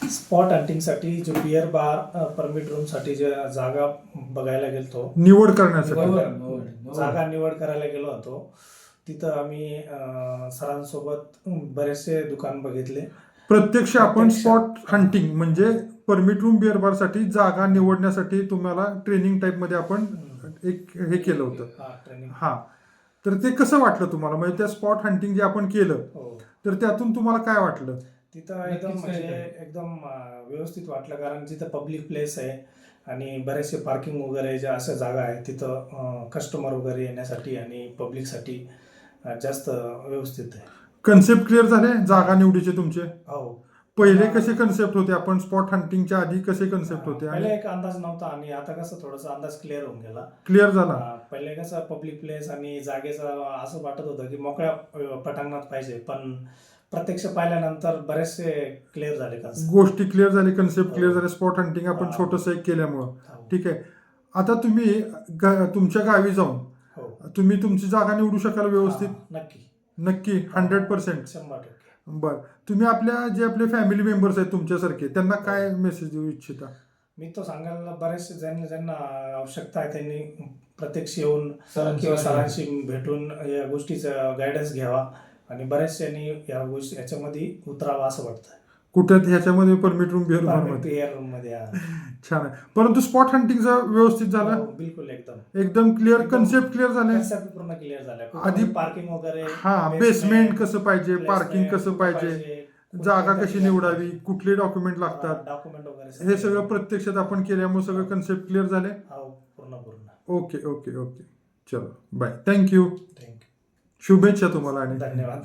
Spot हंटिंगसाठी जो beer bar permit रूमसाठी जे जागा बघायला गेलतो, निवड करण्यासाठी जागा निवड करायला गेलो होतो. तिथं आम्ही सरांसोबत बरेचसे दुकान बघितले. प्रत्यक्ष आपण स्पॉट हंटिंग म्हणजे परमिट रूम बिअर बार साठी जागा निवडण्यासाठी तुम्हाला ट्रेनिंग टाइप मध्ये आपण एक हे केलं होतं. ट्रेनिंग. हा, तर ते कसं वाटलं तुम्हाला? म्हणजे त्या स्पॉट हंटिंग जे आपण केलं तर त्यातून तुम्हाला काय वाटलं? तिथं एकदम म्हणजे एकदम व्यवस्थित वाटलं, कारण तिथं पब्लिक प्लेस आहे आणि बरेचसे पार्किंग वगैरे ज्या अशा जागा आहेत तिथं कस्टमर वगैरे येण्यासाठी आणि पब्लिकसाठी जास्त व्यवस्थित आहे. कन्सेप्ट क्लिअर झाले जागा निवडीचे तुमचे? हो. पहिले कसे कन्सेप्ट होते? आपण स्पॉट हंटिंगच्या आधी कसे कन्सेप्ट होते? पहिले एक अंदाज नव्हता आणि आता कसं थोडासा अंदाज क्लिअर होऊन गेला. क्लिअर झाला. पहिले कसं पब्लिक प्लेस आणि जागेचं असं वाटत होतं की मोकळ्या पटांगणात पाहिजे, पण प्रत्यक्ष पाहिल्यानंतर बरेचसे क्लिअर झाले. गोष्टी क्लिअर झाली, कन्सेप्ट क्लिअर झाले. स्पॉट हंटिंग आपण छोटंसं एक केल्यामुळं. ठीक आहे. आता तुम्ही तुमच्या गावी जाऊन तुम्ही तुमची जागा निवडू शकाल व्यवस्थित? नक्की 100%. 100%. बर, तुम्ही जे आपले फॅमिली मेंबर्स आहेत तुमच्यासारखे त्यांना काय मेसेज देऊ इच्छिता? मी तो सांगायला बरेचसे ज्यांना आवश्यकता आहे त्यांनी प्रत्यक्ष येऊन किंवा सरांशी भेटून या गोष्टीचा गायडन्स घ्यावा आणि बऱ्याचशांनी याच्यामध्ये उतरावा असं वाटतं. कुठं ह्याच्यामध्ये परमिट रूम बिअर मध्ये. छान आहे. परंतु स्पॉट हंटिंगचं व्यवस्थित झालं? बिलकुल एकदम क्लिअर, कन्सेप्ट क्लिअर झाले. पूर्ण क्लिअर झालं. आधी पार्किंग वगैरे, बेसमेंट कसं पाहिजे, पार्किंग कसं पाहिजे, जागा कशी निवडावी, कुठले डॉक्युमेंट लागतात, डॉक्युमेंट वगैरे हे सगळं प्रत्यक्षात आपण केल्यामुळे सगळं कन्सेप्ट क्लिअर झाले. पूर्ण. ओके. चलो बाय. थँक्यू. शुभेच्छा तुम्हाला आणि धन्यवाद.